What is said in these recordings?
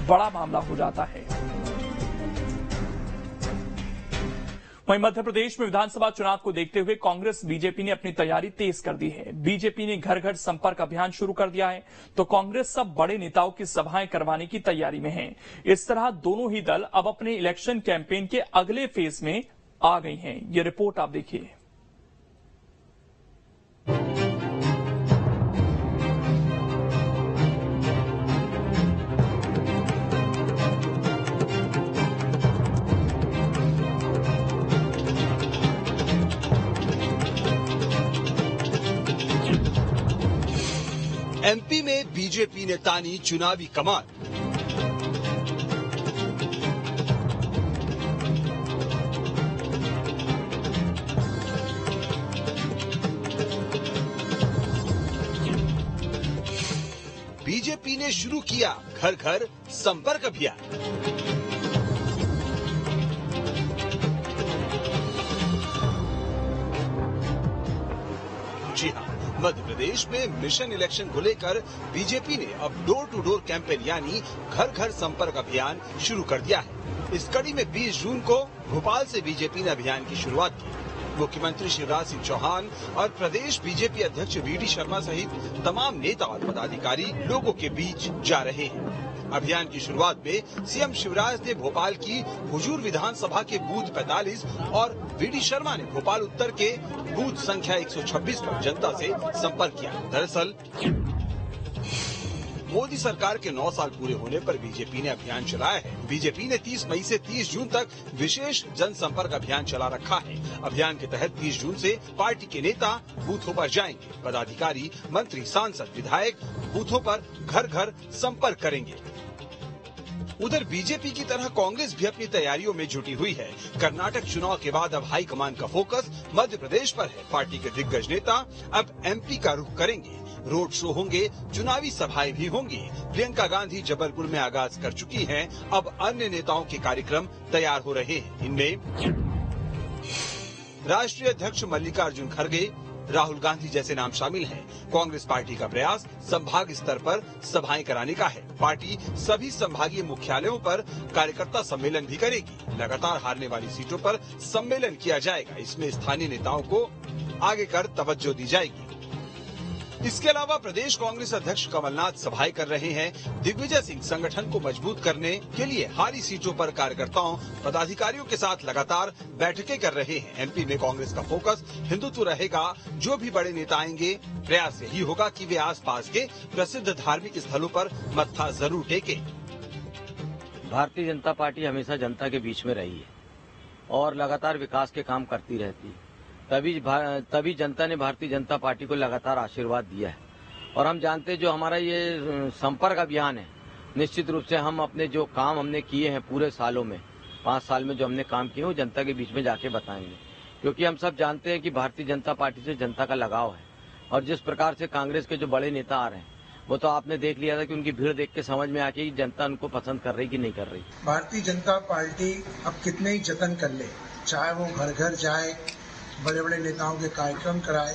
बड़ा मामला हो जाता है। वहीं मध्य प्रदेश में विधानसभा चुनाव को देखते हुए कांग्रेस बीजेपी ने अपनी तैयारी तेज कर दी है। बीजेपी ने घर घर संपर्क अभियान शुरू कर दिया है, तो कांग्रेस सब बड़े नेताओं की सभाएं करवाने की तैयारी में है। इस तरह दोनों ही दल अब अपने इलेक्शन कैंपेन के अगले फेज में आ गई हैं। ये रिपोर्ट आप देखिए। एमपी में बीजेपी ने तानी चुनावी कमान। बीजेपी ने शुरू किया घर घर संपर्क अभियान। जी हां, मध्य प्रदेश में मिशन इलेक्शन को लेकर बीजेपी ने अब डोर टू डोर कैंपेन यानी घर घर संपर्क अभियान शुरू कर दिया है। इस कड़ी में 20 जून को भोपाल से बीजेपी ने अभियान की शुरुआत की। मुख्यमंत्री शिवराज सिंह चौहान और प्रदेश बीजेपी अध्यक्ष वीडी शर्मा सहित तमाम नेता और पदाधिकारी लोगों के बीच जा रहे हैं। अभियान की शुरुआत में सीएम शिवराज ने भोपाल की हुजूर विधानसभा के बूथ 45 और वीडी शर्मा ने भोपाल उत्तर के बूथ संख्या 126 पर जनता से संपर्क किया। दरअसल मोदी सरकार के 9 साल पूरे होने पर बीजेपी ने अभियान चलाया है। बीजेपी ने 30 मई से 30 जून तक विशेष जनसंपर्क अभियान चला रखा है। अभियान के तहत 30 जून से पार्टी के नेता बूथों पर जाएंगे। पदाधिकारी, मंत्री, सांसद, विधायक बूथों पर घर घर संपर्क करेंगे। उधर बीजेपी की तरह कांग्रेस भी अपनी तैयारियों में जुटी हुई है। कर्नाटक चुनाव के बाद अब हाईकमान का फोकस मध्य प्रदेश पर है। पार्टी के दिग्गज नेता अब एमपी का रुख करेंगे। रोड शो होंगे, चुनावी सभाएं भी होंगी। प्रियंका गांधी जबलपुर में आगाज कर चुकी हैं। अब अन्य नेताओं के कार्यक्रम तैयार हो रहे हैं। इनमें राष्ट्रीय अध्यक्ष मल्लिकार्जुन खड़गे, राहुल गांधी जैसे नाम शामिल हैं। कांग्रेस पार्टी का प्रयास संभाग स्तर पर सभाएं कराने का है। पार्टी सभी संभागीय मुख्यालयों पर कार्यकर्ता सम्मेलन भी करेगी। लगातार हारने वाली सीटों पर सम्मेलन किया जाएगा। इसमें स्थानीय नेताओं को आगे कर तवज्जो दी जाएगी। इसके अलावा प्रदेश कांग्रेस अध्यक्ष कमलनाथ सभाएं कर रहे हैं। दिग्विजय सिंह संगठन को मजबूत करने के लिए हारी सीटों पर कार्यकर्ताओं, पदाधिकारियों के साथ लगातार बैठकें कर रहे हैं। एमपी में कांग्रेस का फोकस हिंदुत्व रहेगा। जो भी बड़े नेता आएंगे, प्रयास यही होगा कि वे आसपास के प्रसिद्ध धार्मिक स्थलों पर मत्था जरूर टेकें। भारतीय जनता पार्टी हमेशा जनता के बीच में रही है और लगातार विकास के काम करती रहती है। तभी जनता ने भारतीय जनता पार्टी को लगातार आशीर्वाद दिया है। और हम जानते हैं जो हमारा ये संपर्क अभियान है, निश्चित रूप से हम अपने जो काम हमने किए हैं पूरे सालों में, 5 साल में जो हमने काम किए वो जनता के बीच में जाके बताएंगे। क्योंकि हम सब जानते हैं कि भारतीय जनता पार्टी से जनता का लगाव है। और जिस प्रकार से कांग्रेस के जो बड़े नेता आ रहे हैं, वो तो आपने देख लिया था कि उनकी भीड़ देख के समझ में आके जनता उनको पसंद कर रही कि नहीं कर रही। भारतीय जनता पार्टी अब कितने ही जतन कर ले, चाहे वो घर घर जाए, बड़े बड़े नेताओं के कार्यक्रम कराए,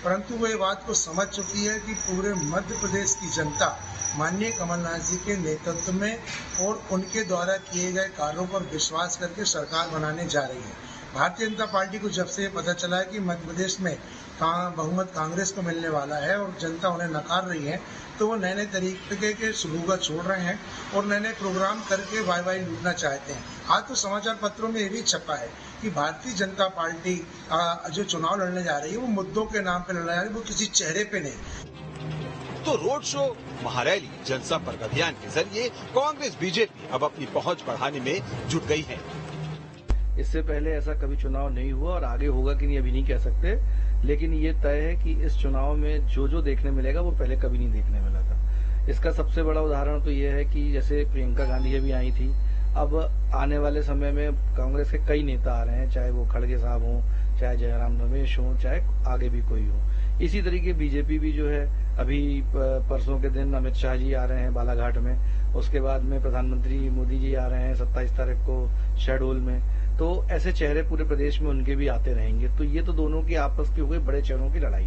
परंतु वो ये बात को समझ चुकी है कि पूरे मध्य प्रदेश की जनता माननीय कमलनाथ जी के नेतृत्व में और उनके द्वारा किए गए कार्यों पर विश्वास करके सरकार बनाने जा रही है। भारतीय जनता पार्टी को जब से ये पता चला है कि मध्य प्रदेश में बहुमत कांग्रेस को मिलने वाला है और जनता उन्हें नकार रही है, तो वो नए नए तरीके के सुलूक छोड़ रहे हैं और नए नए प्रोग्राम करके वाई लूटना चाहते हैं। आज तो समाचार पत्रों में ये भी छपा है कि भारतीय जनता पार्टी जो चुनाव लड़ने जा रही है वो मुद्दों के नाम पे लड़ने जा रही है, वो किसी चेहरे पे नहीं। तो रोड शो, महारैली, जनसंपर्क अभियान के जरिए कांग्रेस बीजेपी अब अपनी पहुंच बढ़ाने में जुट गई है। इससे पहले ऐसा कभी चुनाव नहीं हुआ और आगे होगा कि नहीं अभी नहीं कह सकते, लेकिन ये तय है कि इस चुनाव में जो देखने मिलेगा वो पहले कभी नहीं देखने मिला था। इसका सबसे बड़ा उदाहरण तो ये है कि जैसे प्रियंका गांधी अभी आई थी, अब आने वाले समय में कांग्रेस के कई नेता आ रहे हैं, चाहे वो खड़गे साहब हों, चाहे जयराम रमेश हों, चाहे आगे भी कोई हो। इसी तरीके बीजेपी भी जो है, अभी परसों के दिन अमित शाह जी आ रहे हैं बालाघाट में, उसके बाद में प्रधानमंत्री मोदी जी आ रहे हैं 27 तारीख को शहडोल में। तो ऐसे चेहरे पूरे प्रदेश में उनके भी आते रहेंगे। तो ये तो दोनों की आपस की हो गई बड़े चेहरों की लड़ाई।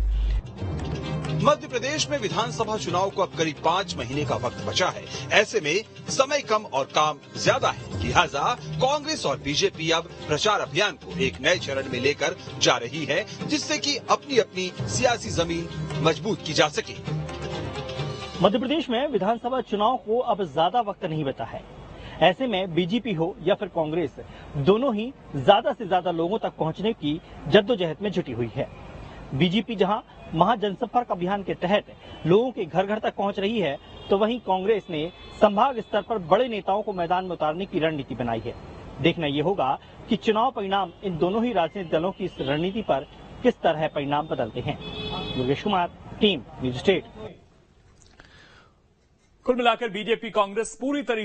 मध्य प्रदेश में विधानसभा चुनाव को अब करीब 5 महीने का वक्त बचा है। ऐसे में समय कम और काम ज्यादा है, लिहाजा कांग्रेस और बीजेपी अब प्रचार अभियान को एक नए चरण में लेकर जा रही है, जिससे कि अपनी अपनी सियासी जमीन मजबूत की जा सके। मध्य प्रदेश में विधानसभा चुनाव को अब ज्यादा वक्त नहीं बचा है। ऐसे में बीजेपी हो या फिर कांग्रेस, दोनों ही ज्यादा से ज्यादा लोगों तक पहुंचने की जद्दोजहद में जुटी हुई है। बीजेपी जहां महाजनसंपर्क अभियान के तहत लोगों के घर घर तक पहुंच रही है, तो वहीं कांग्रेस ने संभाग स्तर पर बड़े नेताओं को मैदान में उतारने की रणनीति बनाई है। देखना ये होगा कि चुनाव परिणाम इन दोनों ही राजनीतिक दलों की इस रणनीति पर किस तरह परिणाम बदलते हैं। Yogesh Kumar, team news state. कुल मिलाकर बीजेपी कांग्रेस पूरी तरीके